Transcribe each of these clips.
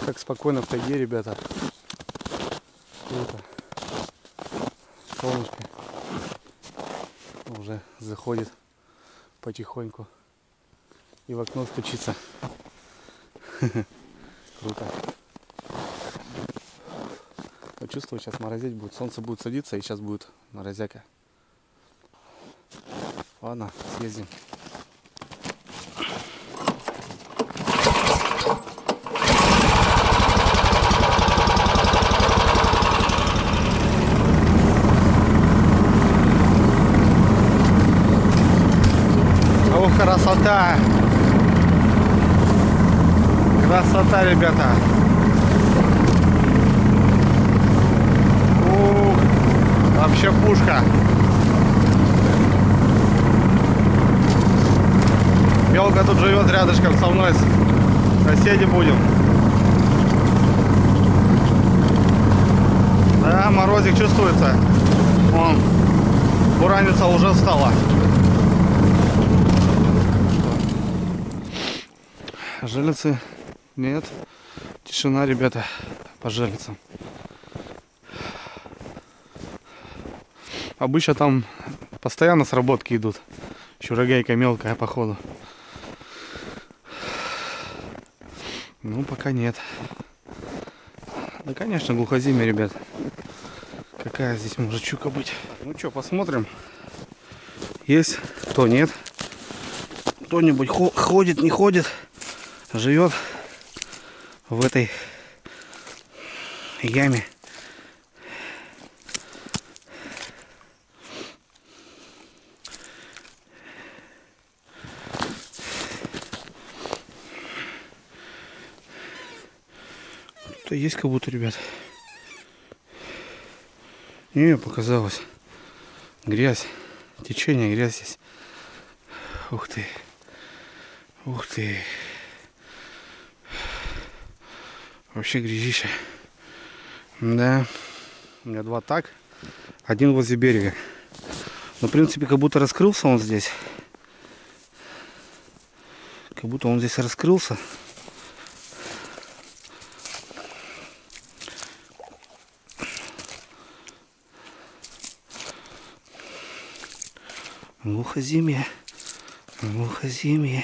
Как спокойно в тайге, ребята. Круто. Солнышко уже заходит потихоньку. И в окно стучится. Круто. Чувствую, сейчас морозить будет. Солнце будет садиться, и сейчас будет морозяка. Ладно, съездим. Ох, красота! Красота, ребята! Ух, вообще пушка! Белка тут живет рядышком со мной, соседи будем. Да, морозик чувствуется. Вон, бураница уже встала. Жерлицы нет. Тишина, ребята, по жерлицам. Обычно там постоянно сработки идут. Чурагайка мелкая, походу. Ну, пока нет. Да, конечно, глухозимье, ребят. Какая здесь может щука быть? Ну что, посмотрим. Есть, кто нет. Кто-нибудь ходит, не ходит. Живет в этой яме. То есть как будто, ребят. Не, показалось. Грязь. Течение, грязь здесь. Ух ты. Ух ты. Вообще грязище. Да. У меня два так. Один возле берега. Но в принципе как будто раскрылся он здесь. Как будто он здесь раскрылся. Глухозимье. Глухозимье.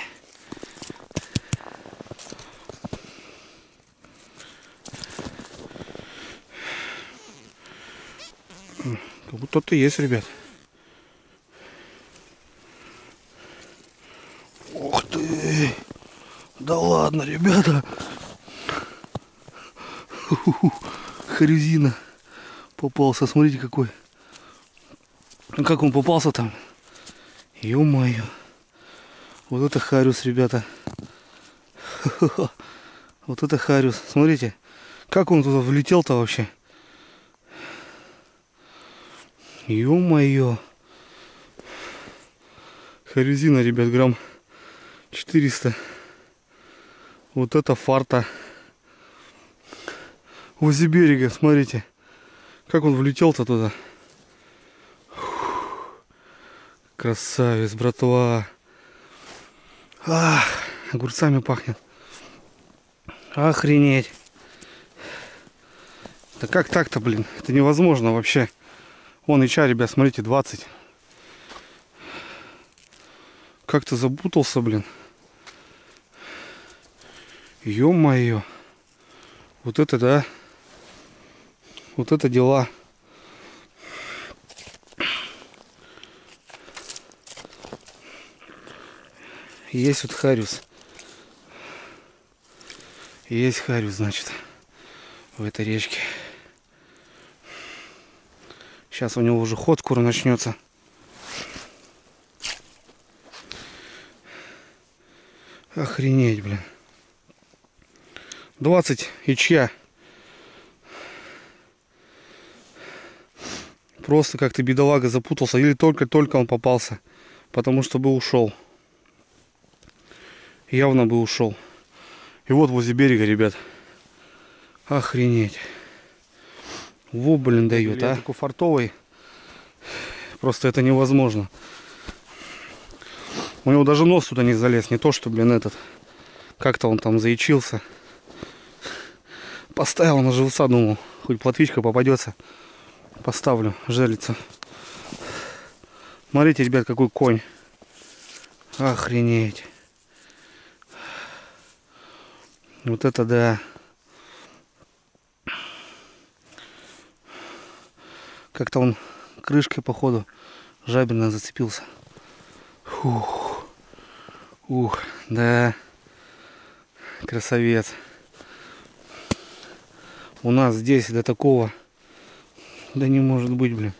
Как будто ты есть, ребят. Ух ты! Да ладно, ребята! Харюзина попался. Смотрите какой. Ну как он попался там? Ё-моё. Вот это хариус, ребята. Вот это хариус. Смотрите, как он туда влетел-то вообще. Ё-моё. Харюзина, ребят, грамм 400. Вот это фарта. Возле берега, смотрите. Как он влетел-то туда. Красавец, братва. Ах, огурцами пахнет. Охренеть. Да как так-то, блин? Это невозможно вообще. Вон и чай, ребят, смотрите, 20. Как-то запутался, блин. Ё-моё. Вот это да. Вот это дела. Есть вот хариус. Есть хариус, значит, в этой речке. Сейчас у него уже ход скоро начнется. Охренеть, блин. 20 ячья. Просто как-то бедолага запутался. Или только-только он попался. Потому что бы ушел. Явно бы ушел. И вот возле берега, ребят. Охренеть. Во, блин, дает, а. Такой фартовый. Просто это невозможно. У него даже нос туда не залез. Не то, что, блин, этот. Как-то он там заячился. Поставил на живца, думал, хоть плотвичка попадется. Поставлю, жерлица. Смотрите, ребят, какой конь. Охренеть. Вот это да. Как-то он крышкой, походу, жаберно зацепился. Фух. Ух, да. Красавец. У нас здесь до такого... Да не может быть, блин.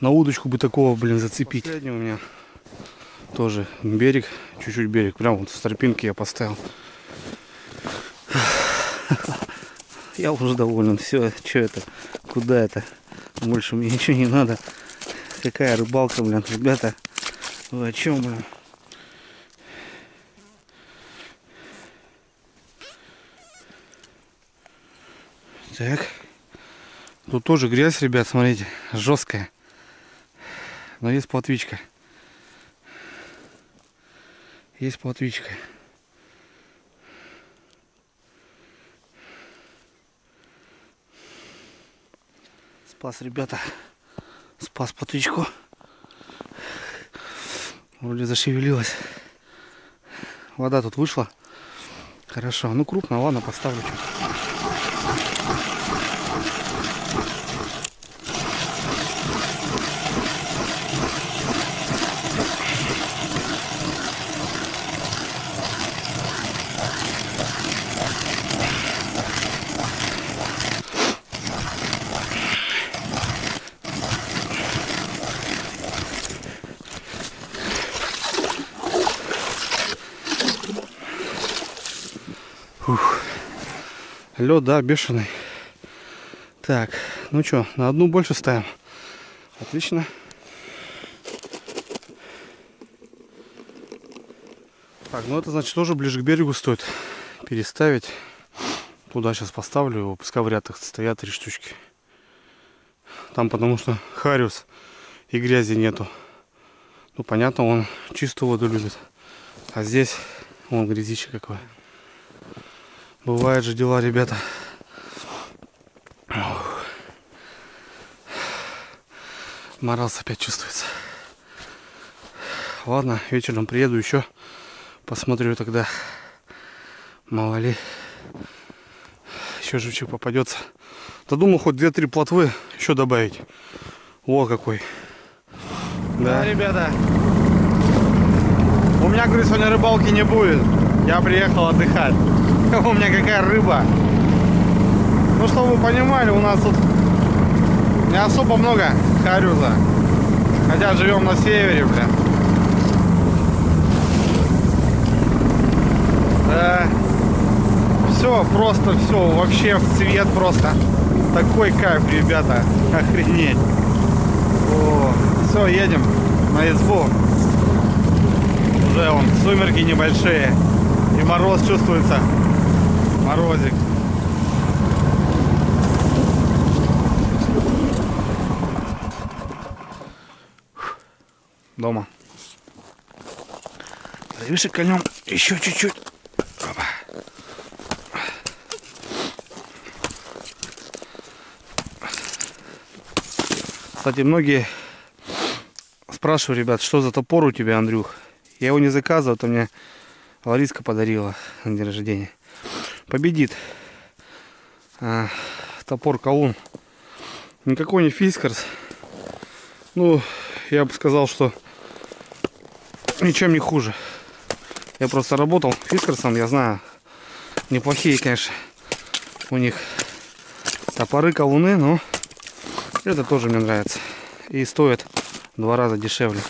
На удочку бы такого, блин, зацепить. Последний у меня тоже берег. Чуть-чуть берег. Прям вот с тропинки я поставил. Я уже доволен. Все, что это? Куда это? Больше мне ничего не надо. Какая рыбалка, блин, ребята. Вы о чем, блин? Так. Тут тоже грязь, ребят, смотрите. Жесткая. Но есть плотвичка. Есть плотвичка. Спас, ребята. Спас плотвичку. Вроде зашевелилась. Вода тут вышла. Хорошо. Ну, крупно, ладно, поставлю что-то. Лед, да, бешеный. Так, ну что, на одну больше ставим. Отлично. Так, ну это значит тоже ближе к берегу стоит переставить. Туда сейчас поставлю его, пускай в ряд их стоят 3 штучки. Там потому что хариус и грязи нету. Ну понятно, он чистую воду любит. А здесь вон грязище какое. Бывают же дела, ребята. Мороз опять чувствуется. Ладно, вечером приеду еще. Посмотрю тогда. Мало ли. Еще живчик попадется. Да думал, хоть 2-3 плотвы еще добавить. Вот какой. Да, ребята. У меня, говорю, сегодня рыбалки не будет. Я приехал отдыхать. У меня какая рыба. Ну, чтобы вы понимали, у нас тут не особо много хариуса. Хотя живем на севере, бля. Да. Все, просто все, вообще в цвет просто. Такой кайф, ребята. Охренеть. О, все, едем на избу. Уже вон сумерки небольшие. И мороз чувствуется. Морозик. Дома. Дровишек кольнем еще чуть-чуть. Кстати, многие спрашивают, ребят, что за топор у тебя, Андрюх? Я его не заказывал, это мне Лариска подарила на день рождения. Победит. Топор Колун. Никакой не Фискарс. Ну, я бы сказал, что ничем не хуже. Я просто работал Фискарсом, я знаю. Неплохие, конечно, у них топоры, колуны, но это тоже мне нравится. И стоит в 2 раза дешевле.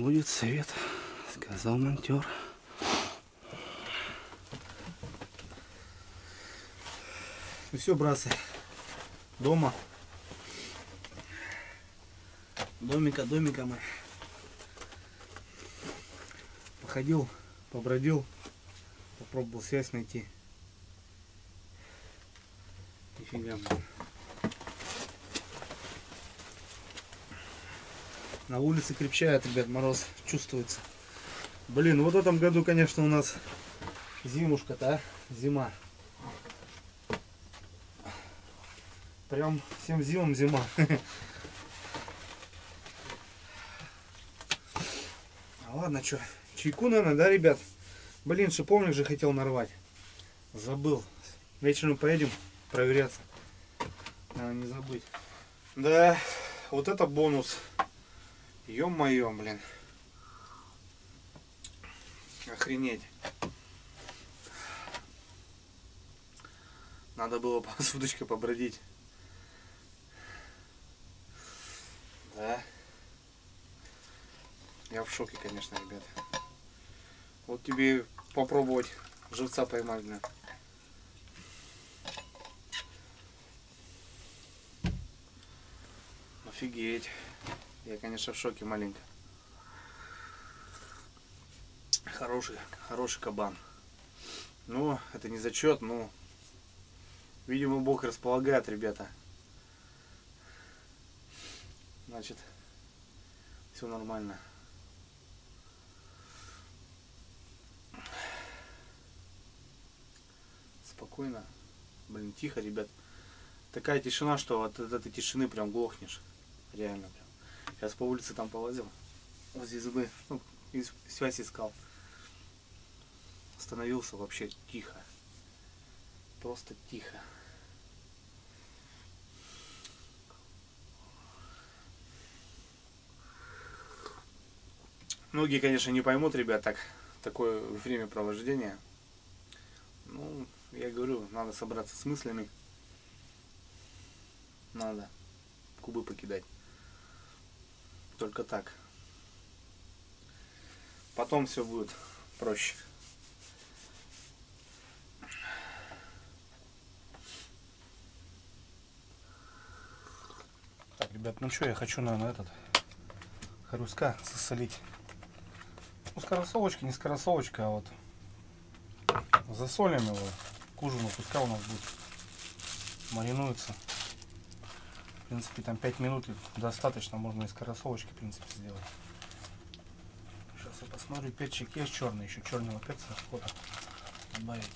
будет свет, сказал монтер. Ну все, братцы, дома. Домика мы. Походил, побродил, попробовал связь найти. Нифига. На улице крепчает, ребят, мороз чувствуется. Блин, вот в этом году, конечно, у нас зимушка-то, а? Зима. Прям всем зимам зима. Ладно, что, чайку, наверное, да, ребят? Блин, шиповник же хотел нарвать. Забыл. Вечером поедем проверяться. Надо не забыть. Да, вот это бонус. Ё-моё, блин. Охренеть. Надо было с удочкой побродить. Да. Я в шоке, конечно, ребят. Вот тебе попробовать живца поймать, блин. Офигеть. Я, конечно, в шоке маленько. Хороший кабан. Но это не зачет, но, видимо, Бог располагает, ребята. Значит, все нормально. Спокойно. Блин, тихо, ребят. Такая тишина, что от этой тишины прям глохнешь. Реально прям. Сейчас по улице там полазил. Возле избы. Ну, связь искал. Остановился, вообще тихо. Просто тихо. Многие, конечно, не поймут, ребят, такое времяпровождение. Ну, я говорю, надо собраться с мыслями. Надо кубы покидать. Только так. Потом все будет проще. Так, ребят, ну что, я хочу, наверное, хорюска засолить. Ну, скоросовочка, не скоросовочка, а вот засолим его к ужину, пускай у нас будет маринуется. В принципе, там 5 минут достаточно, можно и скоросовочки, в принципе, сделать. Сейчас я посмотрю, перчик есть черный, еще черного перца охота добавить.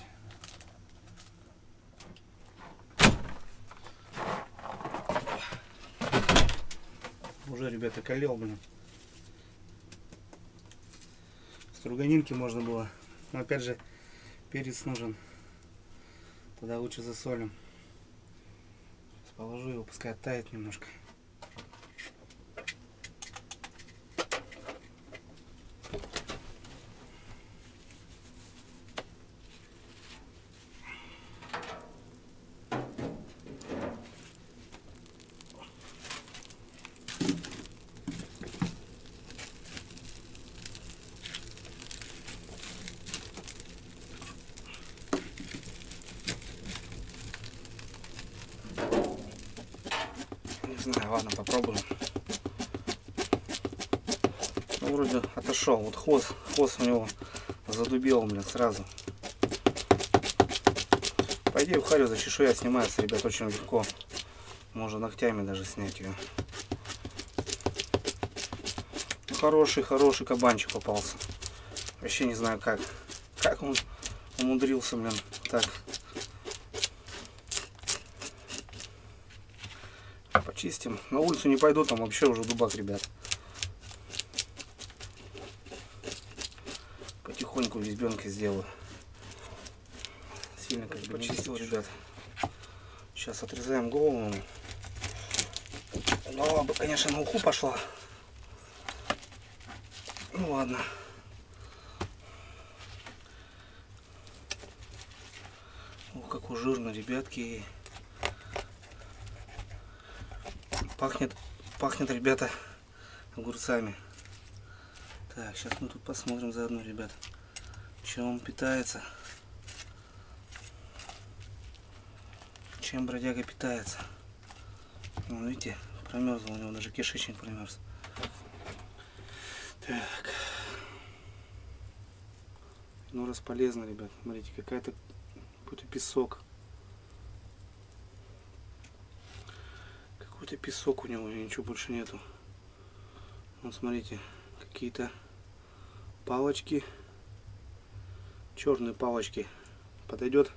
Уже, ребята, колел, блин. Струганинки можно было, но опять же перец нужен, тогда лучше засолим. Положу его, пускай оттает немножко. Не знаю, ладно, попробуем. Ну, вроде отошел. Вот хвост у него задубел, блин, сразу. По идее, в харю чешуя снимается, ребят, очень легко. Можно ногтями даже снять ее. Хороший кабанчик попался. Вообще не знаю как он умудрился, блин, так. Почистим. На улицу не пойду, там вообще уже дубак, ребят. Потихоньку в избенке сделаю. Сильно как бы почистил, ребят. Сейчас отрезаем голову. Голова бы, конечно, на уху пошла. Ну ладно. О, какой жирный, ребятки. Пахнет, ребята, огурцами. Так, сейчас мы тут посмотрим заодно, ребят, чем он питается. Чем бродяга питается. Ну, видите, промерзло, у него даже кишечник промерз. Так. Ну, раз полезно, ребят. Смотрите, какой-то песок. Какой-то песок у него, и ничего больше нету. Вот смотрите, какие-то палочки. Черные палочки. Подойдет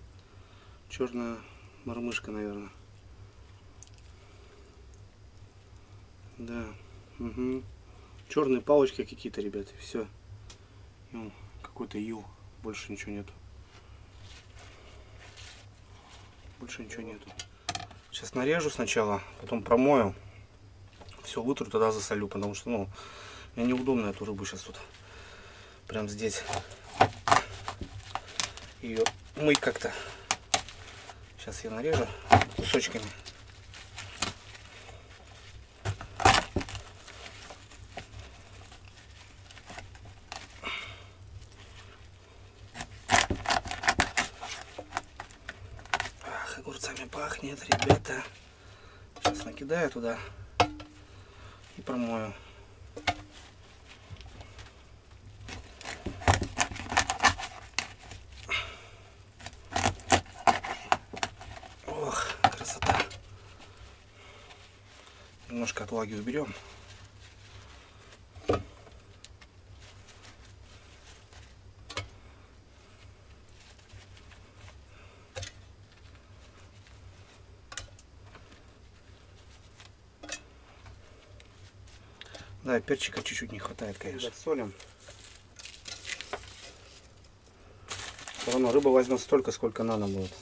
черная мормышка, наверное. Да. Угу. Черные палочки какие-то, ребят. Все. Ну, какой-то ил. Больше ничего нету. Больше ничего нету. Сейчас нарежу сначала, потом промою. Все вытру, тогда засолю, потому что, ну, мне неудобно эту рыбу сейчас тут прям здесь ее мыть как-то. Сейчас я нарежу кусочками. Ах, огурцами пахнет, ребята. Сейчас накидаю туда и промою. Ох, красота. Немножко от влаги уберем. Да, перчика чуть-чуть не хватает, конечно. Солим. Все равно рыба возьмет столько, сколько надо будет.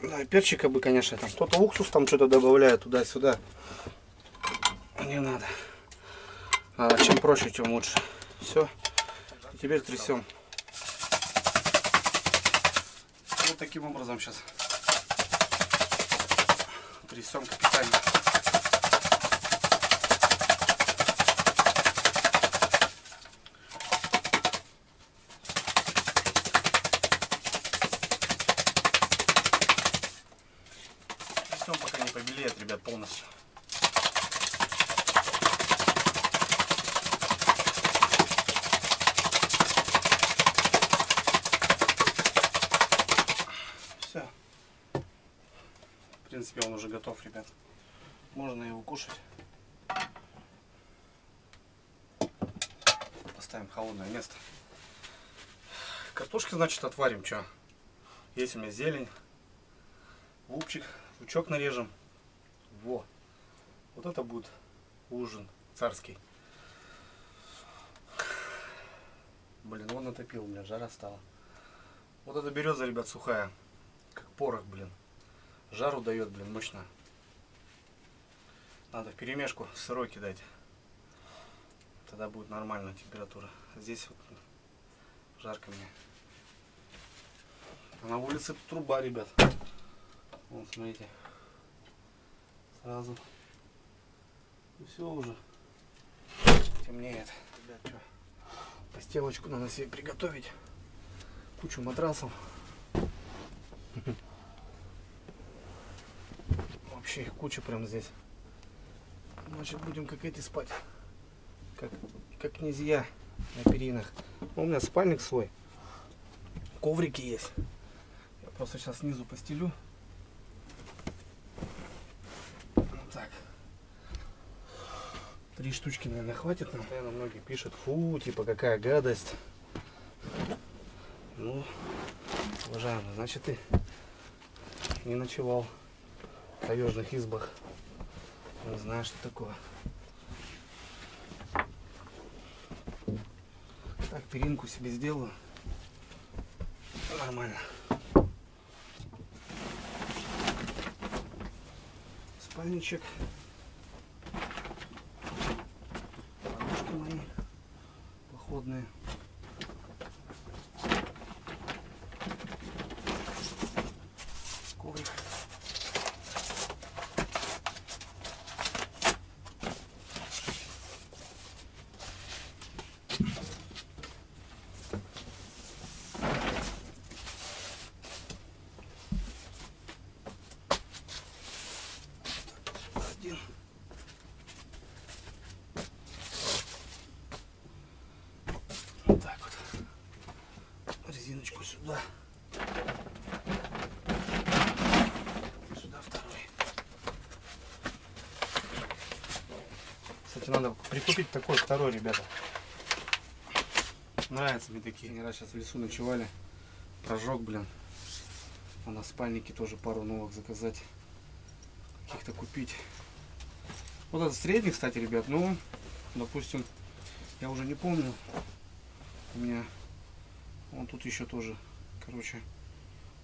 Да, перчика бы, конечно, там кто-то уксус там что-то добавляет туда-сюда. Не надо. А чем проще, тем лучше. Все. И теперь трясем. Вот таким образом сейчас трясем капитально. Трясем, пока не побелеет, ребят, полностью. В принципе, он уже готов, ребят. Можно его кушать. Поставим в холодное место. Картошки, значит, отварим. Что? Есть у меня зелень. Лупчик. Лучок нарежем. Во. Вот это будет ужин царский. Блин, он натопил, у меня жара стала. Вот эта береза, ребят, сухая. Как порох, блин. Жару дает, блин, мощно. Надо в перемешку сырой кидать. Тогда будет нормальная температура. Здесь вот жарко мне. А на улице труба, ребят. Вот, смотрите. Сразу. И все уже. Темнеет. Ребят, что? Постелочку надо себе приготовить. Кучу матрасов. Вообще их куча прям здесь. Значит, будем как эти спать. Как князья на перинах. У меня спальник свой. Коврики есть. Я просто сейчас снизу постелю. Вот так. 3 штучки, наверное, хватит. Наверное, многие пишут, фу, типа какая гадость. Ну, уважаемый, значит, ты не ночевал в таежных избах. Не знаю, что такое. Так, перинку себе сделаю. Нормально. Спальничек. Подушки мои походные. Коврик. Вот так вот. Резиночку сюда. Сюда второй. Кстати, надо прикупить такой второй, ребята. Нравятся мне такие. Не раз сейчас в лесу ночевали. Прожег, блин. А на спальнике тоже пару новых заказать. Каких-то купить. Вот этот средний, кстати, ребят. Ну, допустим, я уже не помню. У меня вон тут еще тоже. Короче,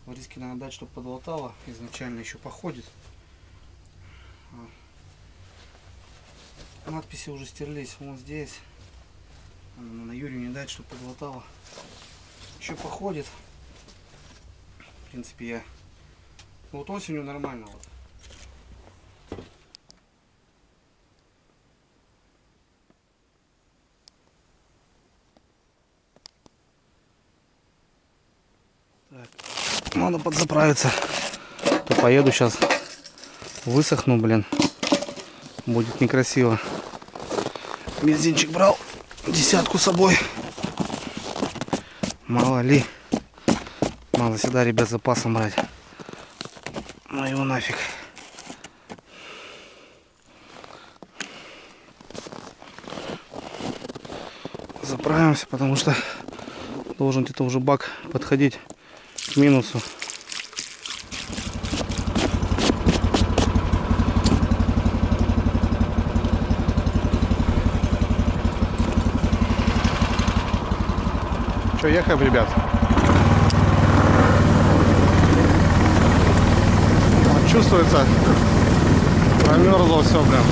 в риске надо дать, чтобы подлатало. Изначально еще походит. Надписи уже стерлись. Вон здесь. На Юрию не дать, чтобы подлатало. Еще походит. В принципе, я... Ну, вот осенью нормально. Вот. Так. Надо подзаправиться. То поеду сейчас. Высохну, блин. Будет некрасиво. Бензинчик брал. 10 с собой. Мало ли. Надо сюда, ребят, запасом брать. Ну его нафиг. Заправимся, потому что должен где-то уже бак подходить к минусу. Что, ехаем, ребят? Чувствуется, промерзло все, блин.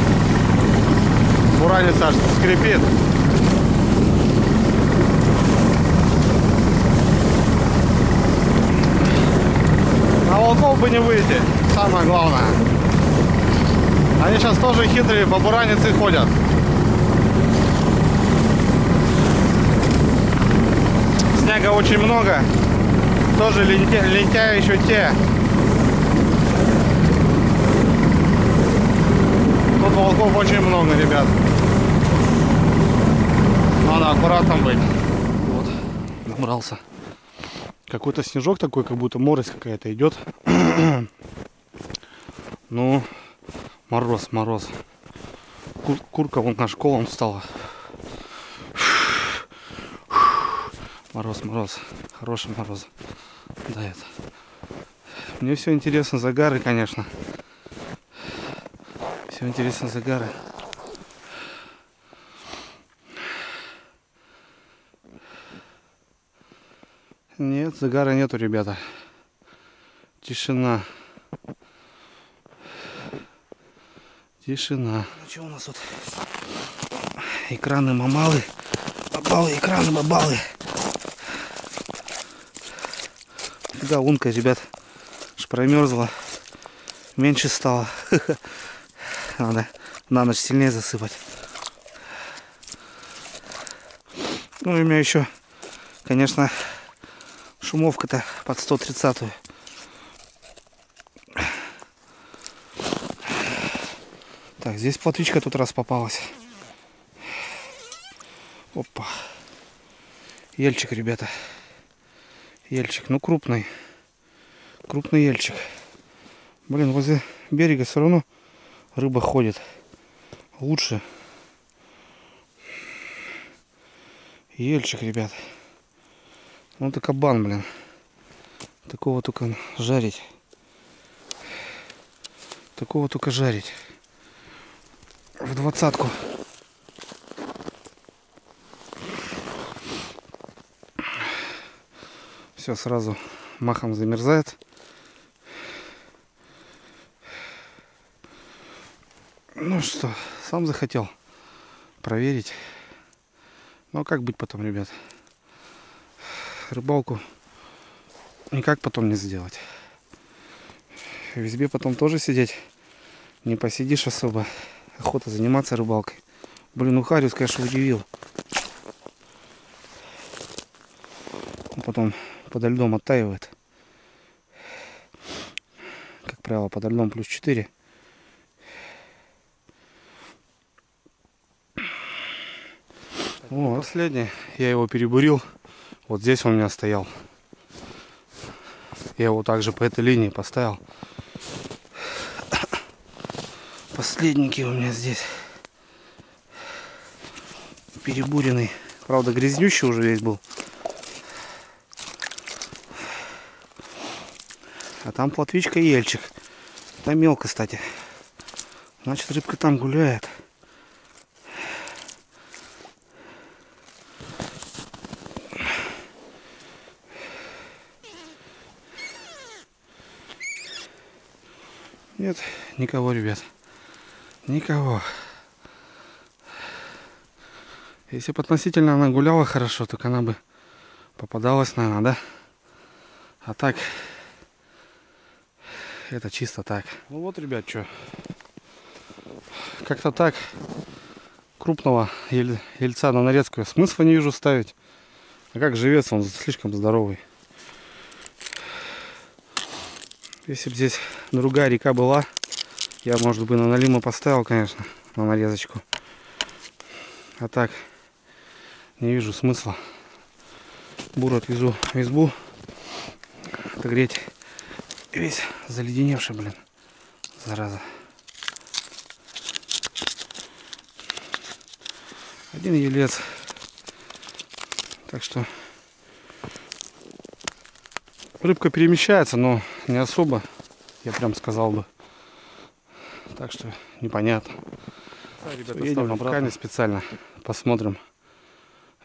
Буранец аж скрипит. На волков бы не выйти, самое главное. Они сейчас тоже хитрые, по буранице ходят. Снега очень много. Тоже лентяи еще те. Тут волков очень много, ребят. Надо аккуратно быть. Вот, набрался. Какой-то снежок такой, как будто морось какая-то идет. Ну, мороз, мороз. Куртка вон наш колом встала. Мороз, мороз. Хороший мороз. Да, это. Мне все интересно, загары, конечно. Все интересно, загары. Нет, загара нету, ребята. Тишина. Тишина. Ну что у нас тут? Экраны мамалы. Бабалы, экраны бабалы. Да, лунка, ребят, аж промерзла. Меньше стало. Надо на ночь сильнее засыпать. Ну и у меня еще, конечно, шумовка-то под 130-ю. Так, здесь плотвичка тут раз попалась. Опа. Ельчик, ребята. Ельчик, ну крупный. Крупный ельчик. Блин, возле берега все равно рыба ходит. Лучше. Ельчик, ребят. Ну это кабан, блин. Такого только жарить. Такого только жарить. В 20-ку. Все сразу махом замерзает. Ну что, сам захотел проверить. Ну а как быть потом, ребят? Рыбалку никак потом не сделать. В избе потом тоже сидеть не посидишь особо. Охота заниматься рыбалкой. Блин, ну Хариус, конечно, удивил. Потом подо льдом оттаивает. Как правило, подо льдом +4. О, последний. Я его перебурил. Вот здесь он у меня стоял. Я его также по этой линии поставил. Последники у меня здесь. Перебуренный. Правда, грязнющий уже весь был. А там плотвичка и ельчик. Там мелко, кстати. Значит, рыбка там гуляет. Нет, никого, ребят. Никого. Если бы относительно она гуляла хорошо, так она бы попадалась, наверное, да? А так, это чисто так. Ну вот, ребят, что. Как-то так. Крупного ельца на нарезку смысла не вижу ставить. А как живец, он слишком здоровый. Если бы здесь другая река была, я, может быть, на налиму поставил, конечно, на нарезочку. А так, не вижу смысла. Бур отвезу в избу. Отогреть. Весь заледеневший, блин. Зараза. Один елец. Так что рыбка перемещается, но не особо, я прям сказал бы. Так что непонятно. Едем обратно специально. Посмотрим.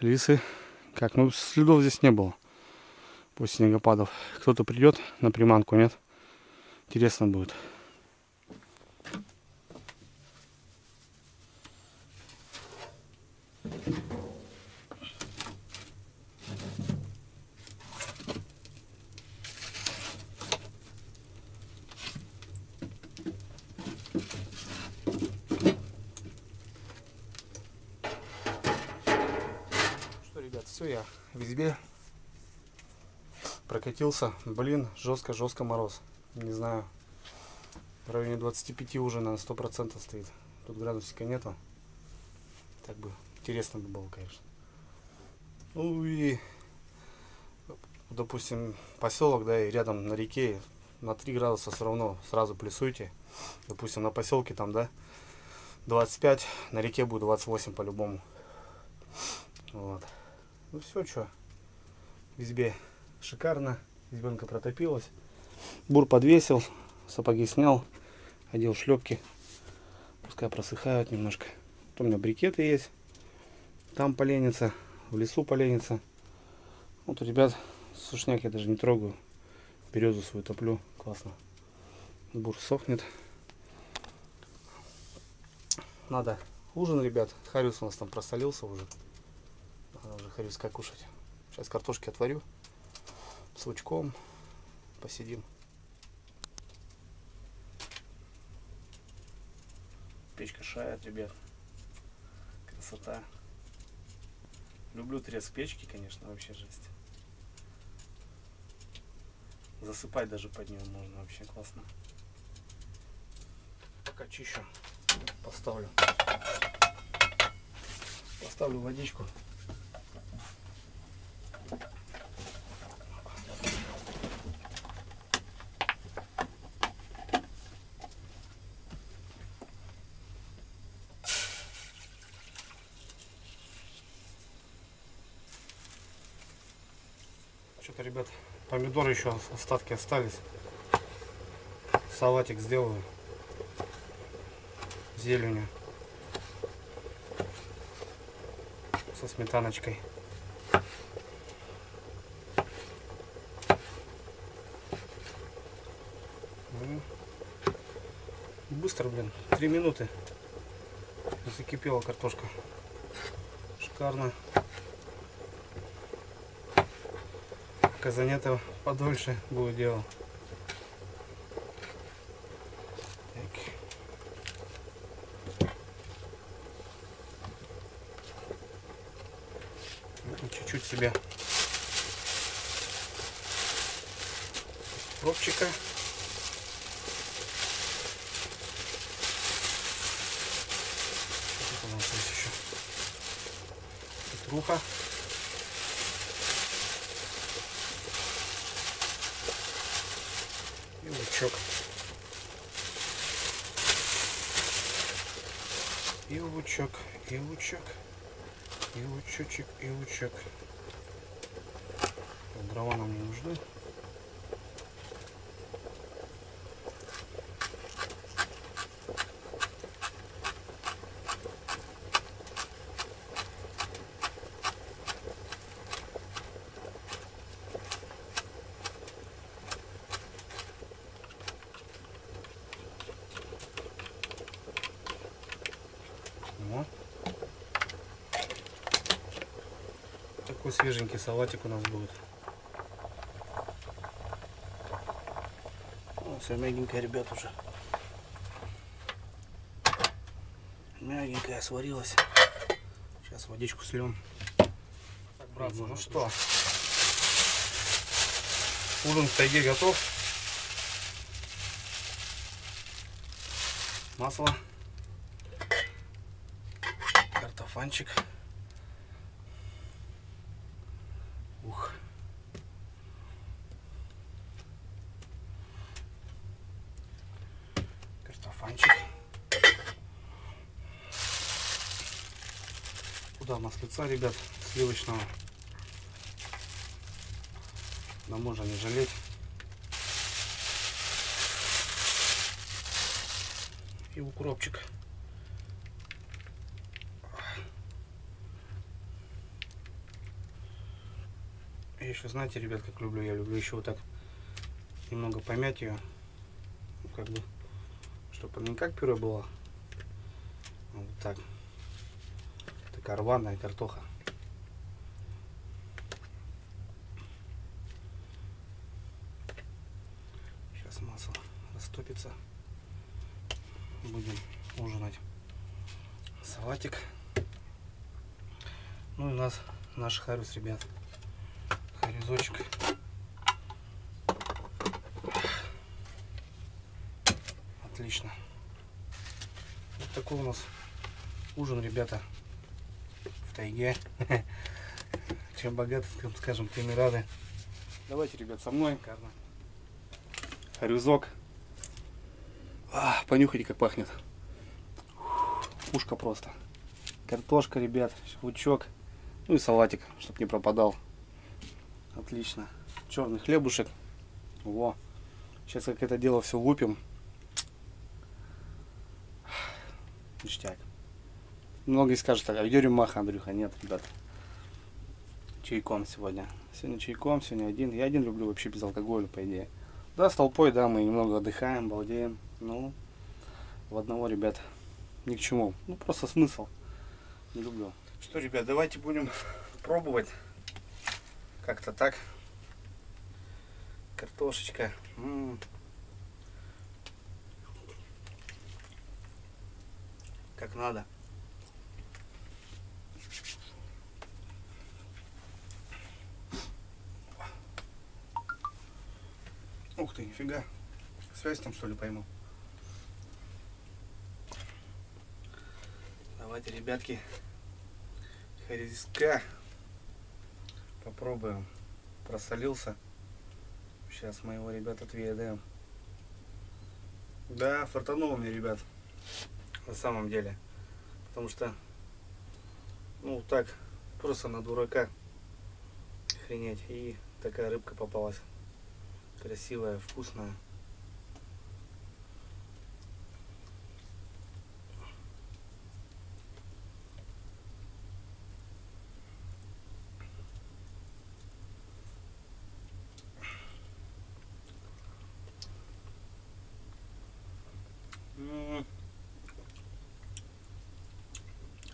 Лисы. Как? Ну, следов здесь не было. После снегопадов. Кто-то придет на приманку, нет? Интересно будет. Что, ребят, все, я в избе. Прокатился. Блин, жестко мороз. Не знаю. В районе 25 уже на 100% стоит. Тут градусика нету. Так бы интересно бы было, конечно. Ну и, допустим, поселок, да, и рядом на реке на 3 градуса все равно сразу плюсуйте. Допустим, на поселке там, да, 25, на реке будет 28 по-любому. Вот. Ну все, что. В избе шикарно. Избенка протопилась. Бур подвесил, сапоги снял, одел шлепки. Пускай просыхают немножко. Вот у меня брикеты есть. Там поленится, в лесу поленится. Вот у ребят сушняк я даже не трогаю. Березу свою топлю. Классно. Бур сохнет. Надо ужин, ребят. Харюс у нас там просолился уже. Надо уже харюска кушать. Сейчас картошки отварю. С лучком. Посидим. Печка шает, ребят. Красота. Люблю треск печки, конечно, вообще жесть. Засыпать даже под нее можно, вообще классно. Пока чищу, поставлю водичку. Что-то, ребят, помидоры еще остатки остались. Салатик сделаю. Зеленью. Со сметаночкой. Быстро, блин. 3 минуты. Закипела картошка. Шикарно. Казанета подольше будет дело. Чуть-чуть себе пробчика. Что у нас здесь еще? картоха. И лучок. И лучок, и лучок, и лучочек, и лучок. Дрова нам не нужны. Вот. Такой свеженький салатик у нас будет. О, все мягенькое, ребят, уже. Мягенькая сварилась. Сейчас водичку сльем. Так, братцы, ну что, ужин в тайге готов. Масло, картофанчик. Ух. Картофанчик. Куда маслица, ребят, сливочного. Да можно не жалеть. И укропчик. Я еще, знаете, ребят, как люблю? Я люблю еще вот так немного помять ее. Ну, как бы, чтобы не как пюре было. А вот так. Такая рваная картоха. Сейчас масло растопится. Будем ужинать. Салатик. Ну и у нас наш харюс, ребят. Харюзочек. Отлично. Вот такой у нас ужин, ребята, в тайге. Чем богаты, скажем, тем и рады. Давайте, ребят, со мной. Харюзок. Понюхайте, как пахнет. Пушка просто. Картошка, ребят, лучок. Ну и салатик, чтобы не пропадал. Отлично. Черный хлебушек. Во. Сейчас как это дело все лупим. Ништяк. Многие скажут, а где рюмаха, Андрюха? Нет, ребят. Чайком сегодня. Сегодня чайком, сегодня один. Я один люблю вообще без алкоголя, по идее. Да, с толпой, да, мы немного отдыхаем, балдеем. Ну, в одного, ребят, ни к чему. Ну, просто смысл. Не люблю. Что, ребят, давайте будем пробовать. Как-то так. Картошечка. Как надо. Ух ты, нифига. Связь там, что ли, пойму. Давайте, ребятки, харизка попробуем. Просолился. Сейчас мы его, ребят, отведаем. Да, фартануло мне, ребят. На самом деле. Потому что, ну, так, просто на дурака. Охренеть. И такая рыбка попалась. Красивая, вкусная.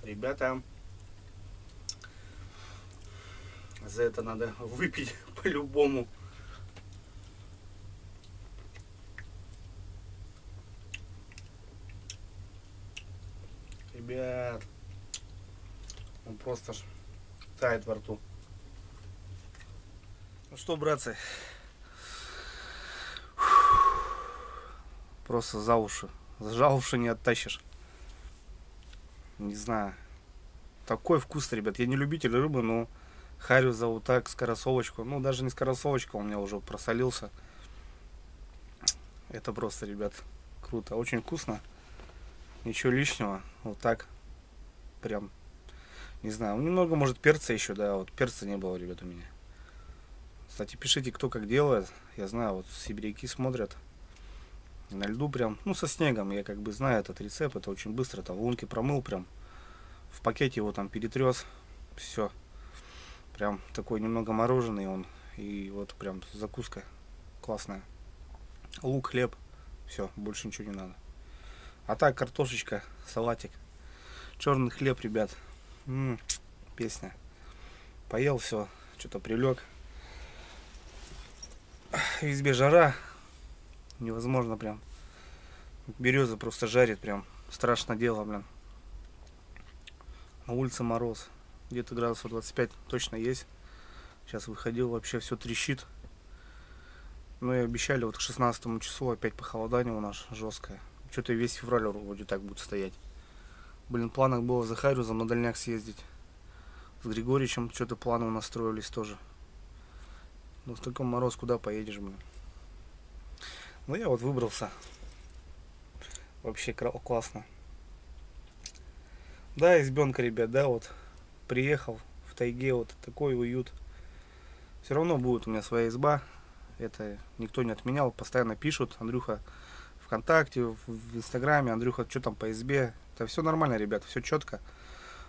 Ребята, за это надо выпить по-любому. Ребят, он просто ж тает во рту. Ну что, братцы, просто за уши не оттащишь. Не знаю. такой вкус, ребят. Я не любитель рыбы, но харю за вот так, скоросолочку. Ну, даже не скоросолочка, у меня уже просолился. Это просто, ребят, круто. Очень вкусно. Ничего лишнего. Вот так. Прям, не знаю. Немного, может, перца еще, да. Вот перца не было, ребят, у меня. Кстати, пишите, кто как делает. Я знаю, вот сибиряки смотрят. На льду прям, ну, со снегом. Я как бы знаю этот рецепт. Это очень быстро. Там в лунке промыл прям. В пакете его там перетрес. Все. Прям такой немного мороженый он. И вот прям закуска классная. Лук, хлеб. Все, больше ничего не надо. А так, картошечка, салатик. Черный хлеб, ребят. Песня. Поел, все. Что-то прилег. В избе жара. Невозможно прям. Береза просто жарит прям. Страшное дело, блин. На улице мороз. Где-то градусов 25 точно есть. Сейчас выходил, вообще все трещит. Ну и обещали вот к 16 числу опять похолодание у нас жесткое. Что-то весь февраль вроде так будет стоять. Блин, в планах было за Харюзом на дальняк съездить. С Григоричем что-то планы настроились тоже. Но в таком мороз куда поедешь, блин. Ну я вот выбрался. Вообще классно. Да, избенка, ребят, да, вот. Приехал в тайге, вот такой уют. Все равно будет у меня своя изба. Это никто не отменял. Постоянно пишут. Андрюха ВКонтакте, в Инстаграме. Андрюха, что там по избе? Это все нормально, ребят, все четко.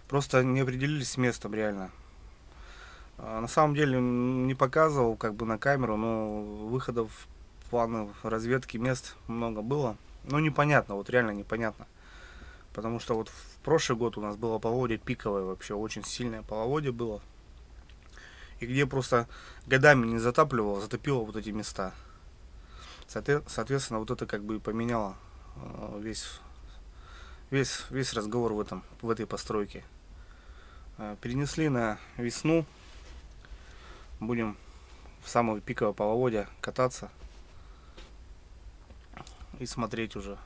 Просто не определились с местом, реально. На самом деле не показывал как бы на камеру, но выходов, планов разведки мест много было. Но непонятно, вот реально непонятно. Потому что вот в прошлый год у нас было половодье пиковое, вообще очень сильное половодье было. И где просто годами не затапливало, затопило вот эти места. Соответственно, вот это как бы и поменяло весь разговор в этой постройке. Перенесли на весну. Будем в самое пиковое половодье кататься и смотреть уже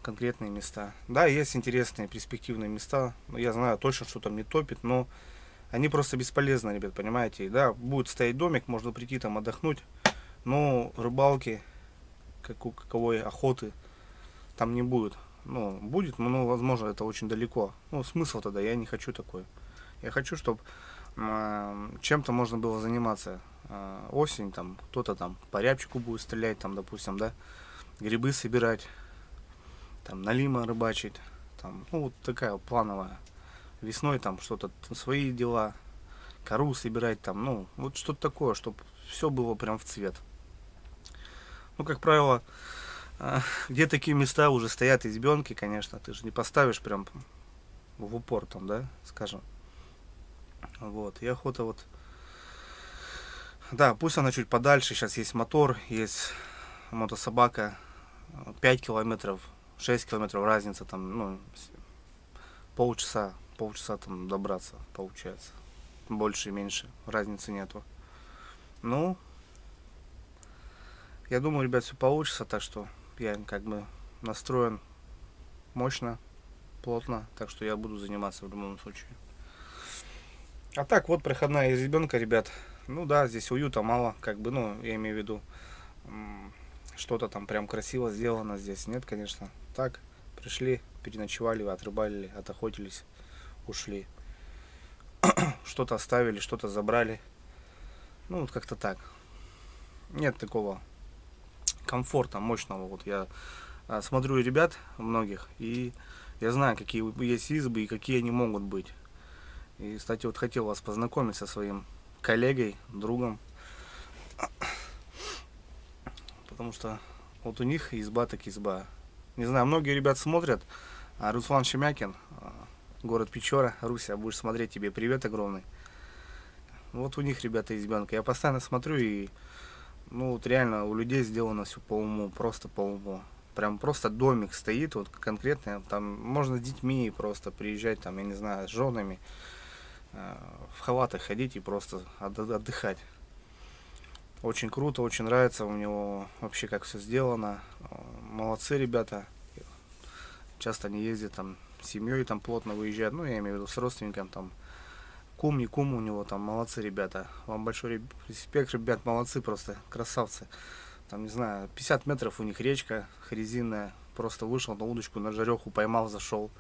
конкретные места. Да, есть интересные перспективные места, но я знаю точно, что там не топит, но они просто бесполезны, ребят, понимаете. Да, будет стоять домик, можно прийти там отдохнуть, но рыбалки, каковой охоты там не будет. Ну, будет, но, возможно, это очень далеко. Ну, смысл тогда, я не хочу такое. Я хочу, чтобы чем-то можно было заниматься. Осень, там, кто-то там по рябчику будет стрелять, там, допустим, да, грибы собирать, там, налима рыбачить, там, ну, вот такая вот плановая. Весной там что-то, свои дела, кору собирать, там, ну, вот что-то такое, чтобы все было прям в цвет. Ну, как правило, где такие места уже стоят избенки, конечно, ты же не поставишь прям в упор там, да, скажем. Вот, и охота вот. Да, пусть она чуть подальше, сейчас есть мотор, есть мотособака, 5 километров, 6 километров разница там, ну, полчаса там добраться получается. Больше и меньше, разницы нету. Ну, я думаю, ребят, все получится, так что я как бы настроен мощно, плотно, так что я буду заниматься в любом случае. А так, вот проходная избенка, ребят. Ну да, здесь уюта мало, как бы, ну, я имею в виду, что-то там прям красиво сделано здесь. Нет, конечно. Так, пришли, переночевали, отрыбалили, отохотились, ушли. Что-то оставили, что-то забрали. Ну, вот как-то так. Нет такого комфорта мощного. Вот я смотрю ребят многих, и я знаю, какие есть избы и какие они могут быть. И, кстати, вот хотел вас познакомить со своим коллегой, другом. Потому что вот у них изба так изба. Не знаю, многие ребят смотрят. Руслан Шемякин, город Печора, Руся, будешь смотреть, тебе привет огромный. Вот у них, ребята, избенка. Я постоянно смотрю, и ну вот реально у людей сделано все по уму, просто по уму. Прям просто домик стоит, вот конкретно, там можно с детьми просто приезжать, там, я не знаю, с женами, в халатах ходить и просто отдыхать. Очень круто, очень нравится у него вообще как все сделано. Молодцы ребята. Часто они ездят там семьей там плотно выезжают, ну, я имею в виду с родственником, там, кум, не кум у него, там, молодцы ребята. Вам большой респект, ребят, молодцы просто, красавцы. Там, не знаю, 50 метров у них речка хрезинная, просто вышел на удочку, на жареху поймал, зашел.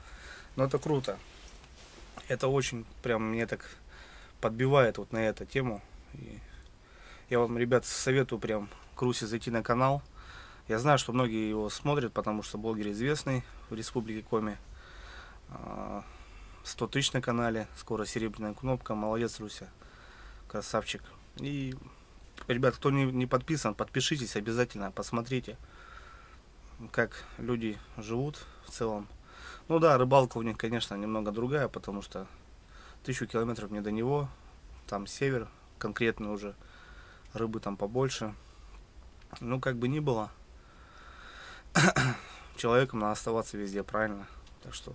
Но это круто. Это очень прям мне так подбивает вот на эту тему. И я вам, ребят, советую прям к Русе зайти на канал. Я знаю, что многие его смотрят, потому что блогер известный в Республике Коми. 100 тысяч на канале, скоро серебряная кнопка. Молодец, Руся, красавчик. И, ребят, кто не подписан, подпишитесь обязательно, посмотрите, как люди живут в целом. Ну да, рыбалка у них, конечно, немного другая, потому что 1000 километров не до него. Там север, конкретно уже рыбы там побольше. Ну, как бы ни было, человеком надо оставаться везде, правильно? Так что,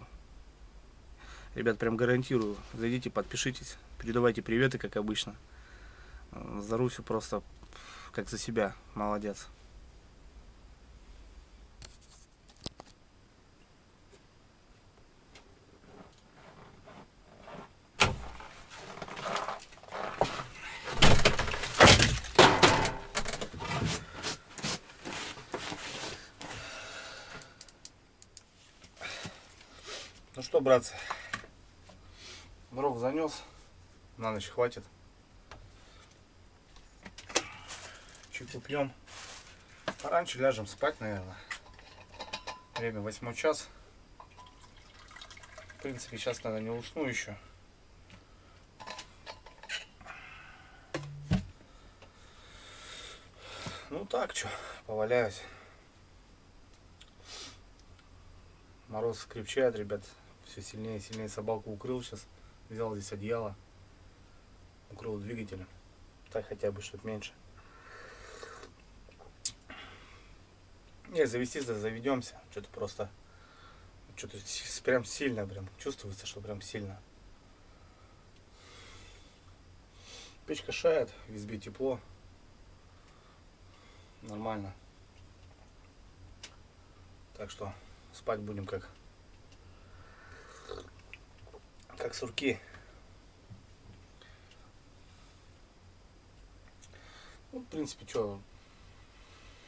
ребят, прям гарантирую, зайдите, подпишитесь, передавайте приветы, как обычно. За Русю просто как за себя, молодец. Ну что, братцы, дров занес, на ночь хватит. Чайку пьем. Пораньше ляжем спать, наверное. Время 8 час. В принципе, сейчас, наверное, не усну еще. Ну так, что, поваляюсь. Мороз крепчает, ребят. Все сильнее и сильнее. Собаку укрыл сейчас. Взял здесь одеяло. Укрыл двигателем. Так хотя бы, что-то меньше. Не, завестись, да заведемся. Что-то просто... Что-то прям сильно, прям чувствуется, что прям сильно. Печка шает, в избе тепло. Нормально. Так что спать будем как сурки. Ну, в принципе, что,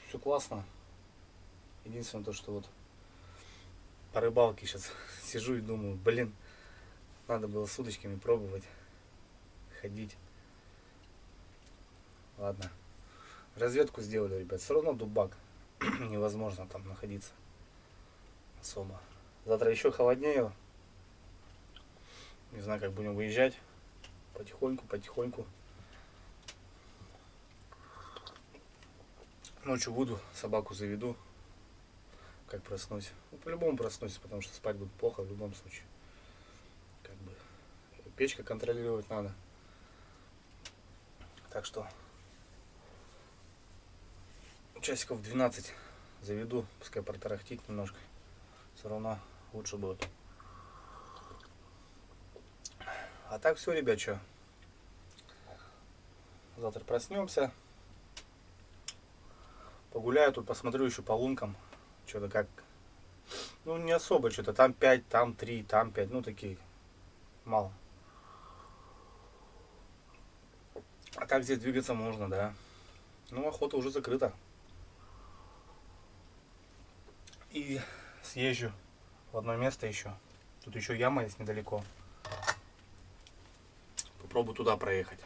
все классно. Единственное то, что вот по рыбалке сейчас сижу и думаю, блин, надо было с удочками пробовать ходить. Ладно. Разведку сделали, ребят. Все равно дубак. Невозможно там находиться особо. Завтра еще холоднее. Не знаю, как будем выезжать. Потихоньку, потихоньку. Ночью буду, собаку заведу. Как проснусь. Ну, по-любому проснусь, потому что спать будет плохо в любом случае. Как бы печка контролировать надо. Так что часиков 12 заведу, пускай протарахтит немножко. Все равно лучше будет. А так все, ребят, что? Завтра проснемся. Погуляю тут, посмотрю еще по лункам. Что-то как... Ну, не особо что-то. Там 5, там 3, там 5. Ну, такие. Мало. А так здесь двигаться можно, да. Ну, охота уже закрыта. И съезжу в одно место еще. Тут еще яма есть недалеко. Попробую туда проехать.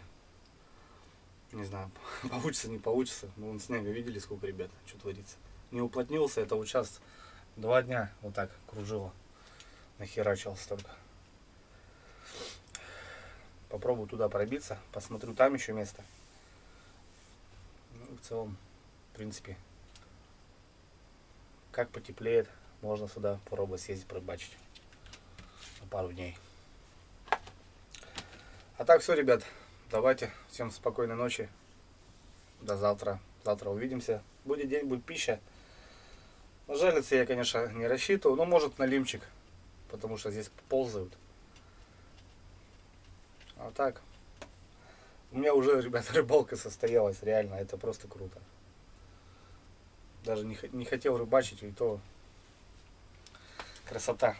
Не знаю, получится, не получится. Ну, вон снега видели, сколько, ребят, что творится. Не уплотнился, это вот сейчас 2 дня вот так кружило. Нахерачился только. Попробую туда пробиться. Посмотрю, там еще место. Ну, в целом, в принципе, как потеплеет, можно сюда попробовать съездить порыбачить на пару дней. А так все, ребят, давайте, всем спокойной ночи, до завтра. Завтра увидимся. Будет день, будет пища. Но жалиться я, конечно, не рассчитывал, но может на лимчик, потому что здесь ползают. А так, у меня уже, ребят, рыбалка состоялась, реально, это просто круто. Даже не хотел рыбачить, и то красота.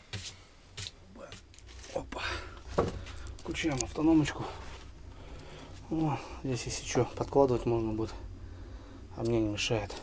Опа. Включаем автономочку. О, здесь если что, подкладывать можно будет. А мне не мешает.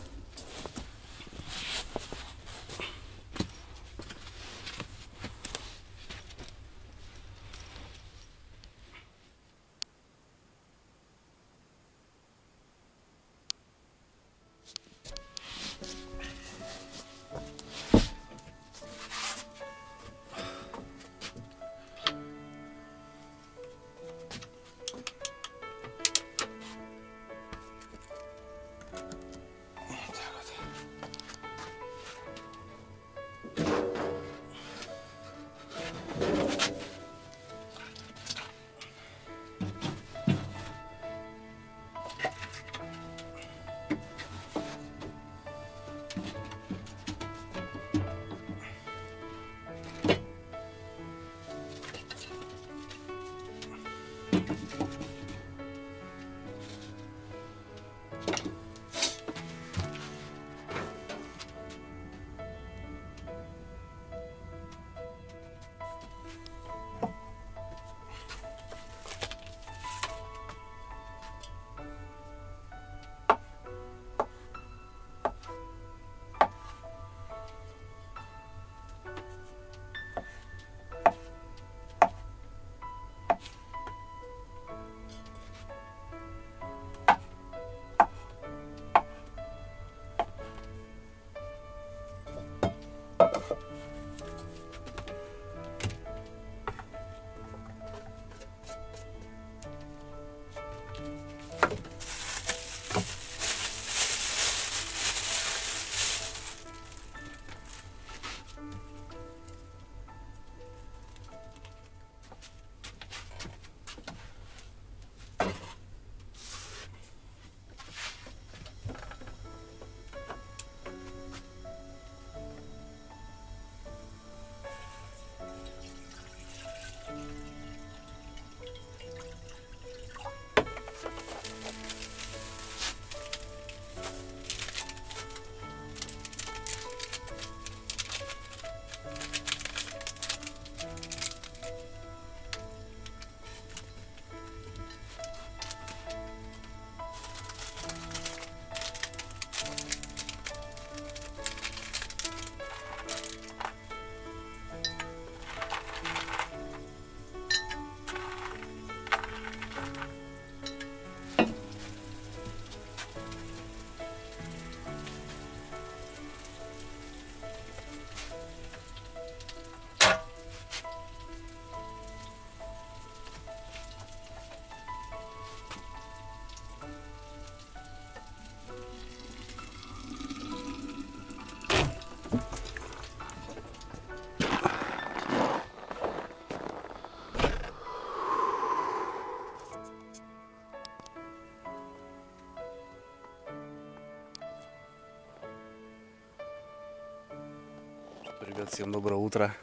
Ребят, всем доброе утро.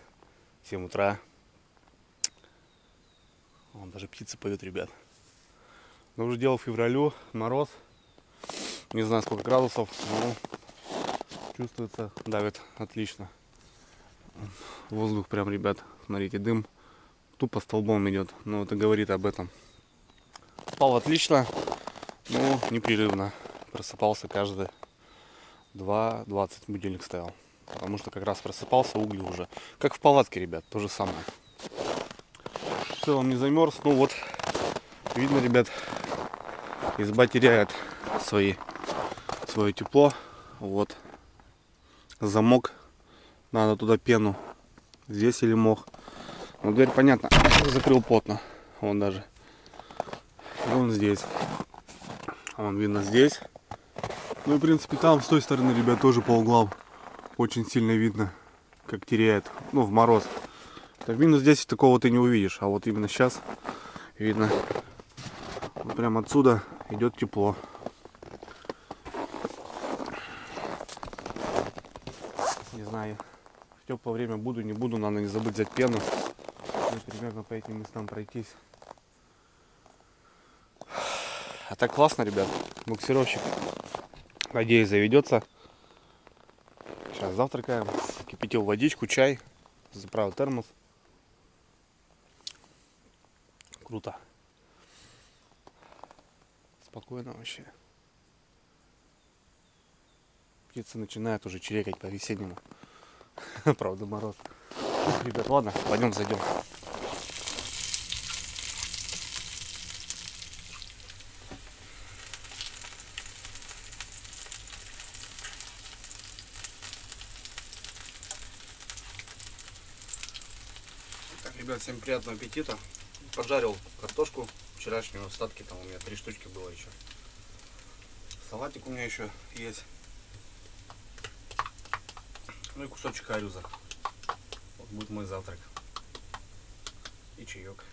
7 утра. Вон даже птицы поют, ребят. Но уже дело в февралю, мороз. Не знаю, сколько градусов, но чувствуется, давит отлично. Воздух прям, ребят, смотрите, дым тупо столбом идет. Но это говорит об этом. Спал отлично, но непрерывно. Просыпался каждые 2:20 будильник стоял. Потому что как раз просыпался, угли уже. Как в палатке, ребят, то же самое. В целом не замерз. Ну вот, видно, ребят, изба теряет свое тепло. Вот. Замок. Надо туда пену. Здесь или мох. Но дверь, понятно, закрыл плотно. Вон даже. Вон здесь. Вон видно здесь. Ну и в принципе там с той стороны, ребят, тоже по углам. Очень сильно видно, как теряет, ну, в мороз. В минус 10 такого ты не увидишь, а вот именно сейчас видно, вот прям отсюда идет тепло. Не знаю, в теплое время буду, не буду, надо не забыть взять пену. И примерно по этим местам пройтись. А так классно, ребят, буксировщик, надеюсь, заведется. Сейчас завтракаем, кипятил водичку, чай, заправил термос. Круто. Спокойно вообще. Птицы начинают уже чирикать по-весеннему. Правда, мороз. Ребят, ладно, пойдем зайдем. Так, ребят, всем приятного аппетита. Поджарил картошку вчерашнюю, остатки там у меня 3 штучки было еще. Салатик у меня еще есть. Ну и кусочек арюза. Вот будет мой завтрак. И чаек.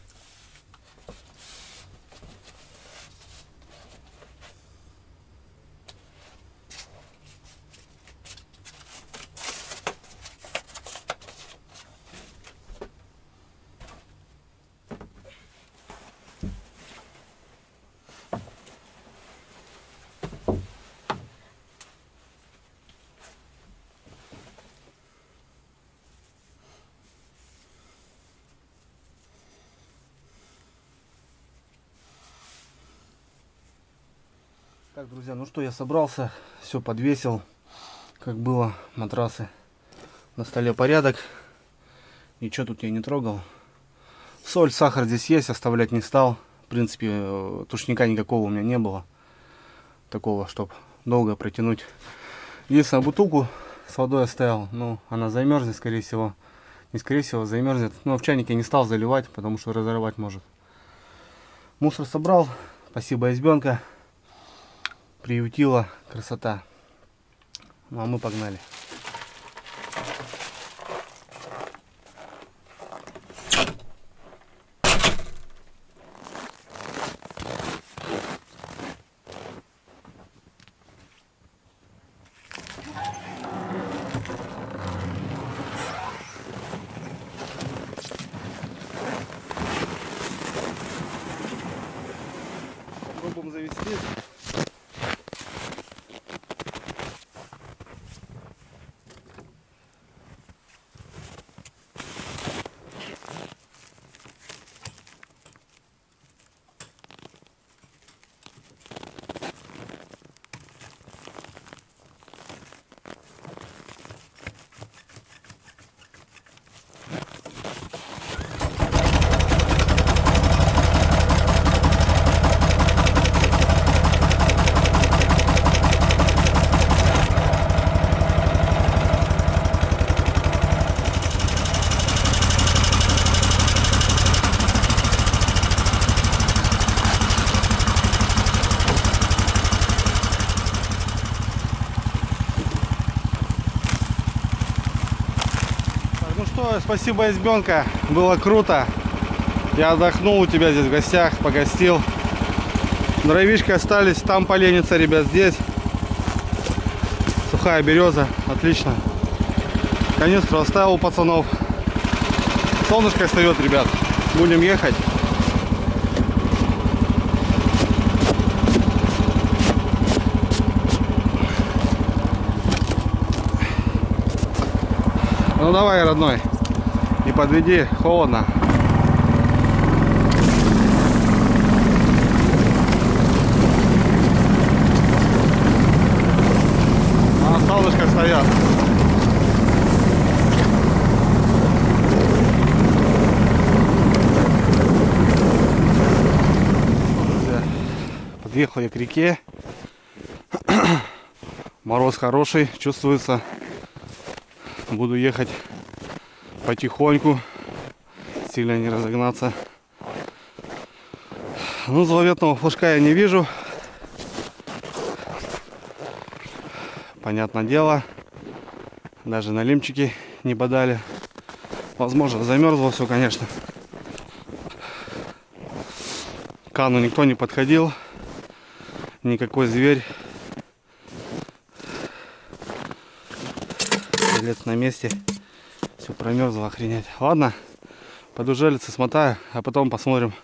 Так, друзья, ну что, я собрался, все подвесил, как было, матрасы. На столе порядок, ничего тут я не трогал. Соль, сахар здесь есть, оставлять не стал. В принципе, тушника никакого у меня не было. Такого, чтобы долго протянуть. Единственное, бутылку с водой оставил, ну, она замерзнет, скорее всего. Не скорее всего, замерзнет. Но в чайнике не стал заливать, потому что разорвать может. Мусор собрал, спасибо, избенка. Приютила, красота. Ну а мы погнали. Попробуем завести. Спасибо, избенка, было круто. Я отдохнул у тебя здесь в гостях, погостил. Дровишки остались, там поленница, ребят, здесь. Сухая береза, отлично. Канистру оставил у пацанов. Солнышко встает, ребят, будем ехать. Ну давай, родной. Не подведи, холодно. А солнышко стоят. Подъехал я к реке. Мороз хороший, чувствуется. Буду ехать потихоньку, сильно не разогнаться. Ну, заветного флажка я не вижу. Понятное дело, даже налимчики не подали. Возможно, замерзло все, конечно. К кану никто не подходил. Никакой зверь. Лет на месте. Все промерзло, охренеть. Ладно, пойду желиться, смотаю, а потом посмотрим,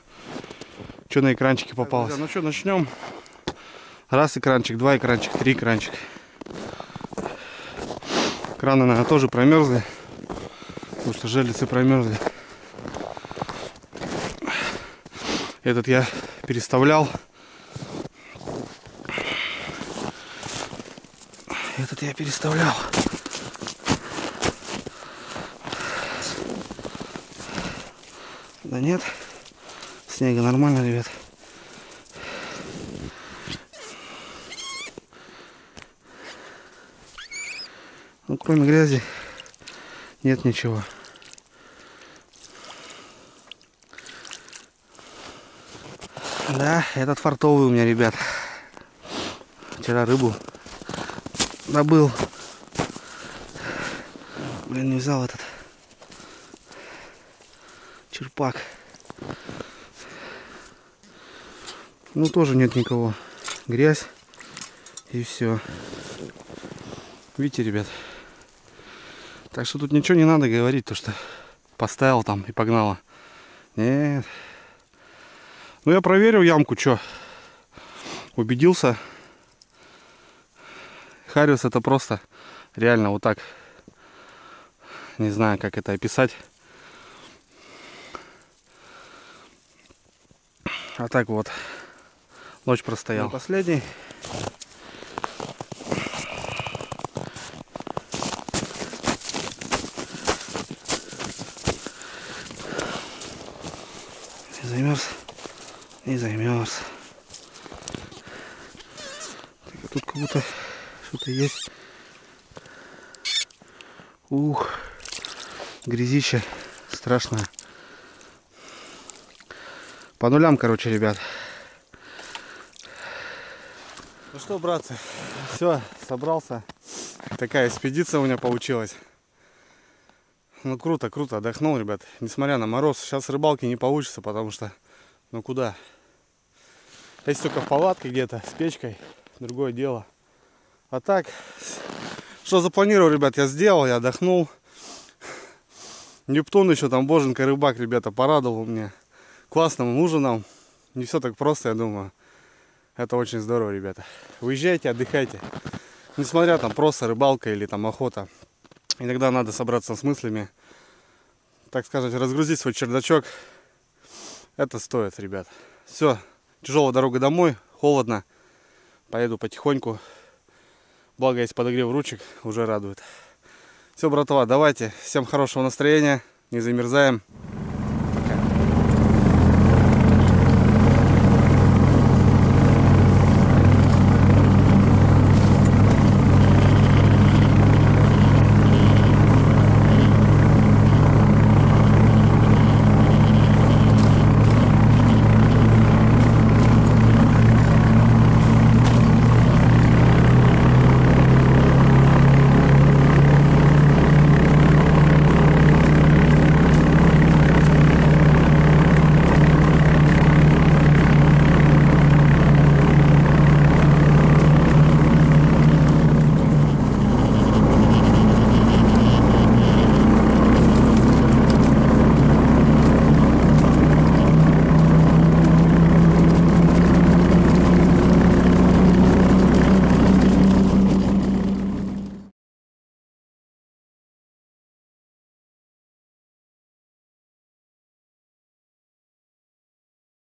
что на экранчике попалось. Ну что, начнем. Раз экранчик, два экранчик, три экранчик. Краны, наверное, тоже промерзли, потому что желицы промерзли. Этот я переставлял. Этот я переставлял. Да нет, снега нормально, ребят. Ну, кроме грязи нет ничего. Да, этот фартовый у меня, ребят. Вчера рыбу добыл. Блин, не взял этот черпак. Ну, тоже нет никого. Грязь и все. Видите, ребят? Так что тут ничего не надо говорить, то что поставил там и погнало. Нет. Ну, я проверил ямку, что. Убедился. Хариус это просто реально вот так. Не знаю, как это описать. А так вот. Ночь простоял. Ну, последний. Не замерз. Не замерз. Так, а тут как будто что-то есть. Ух. Грязище страшное. По нулям, короче, ребят. Ну что, братцы, все, собрался. Такая экспедиция у меня получилась. Ну круто, круто, отдохнул, ребят. Несмотря на мороз, сейчас рыбалки не получится, потому что, ну куда? Если только в палатке где-то, с печкой, другое дело. А так, что запланировал, ребят, я сделал, я отдохнул. Нептун еще там, боженька рыбак, ребята, порадовал меня классным ужином. Не все так просто, я думаю. Это очень здорово, ребята. Уезжайте, отдыхайте. Несмотря там просто рыбалка или там охота. Иногда надо собраться с мыслями. Так сказать, разгрузить свой чердачок. Это стоит, ребят. Все, тяжелая дорога домой, холодно. Поеду потихоньку. Благо есть подогрев ручек, уже радует. Все, братва, давайте. Всем хорошего настроения. Не замерзаем.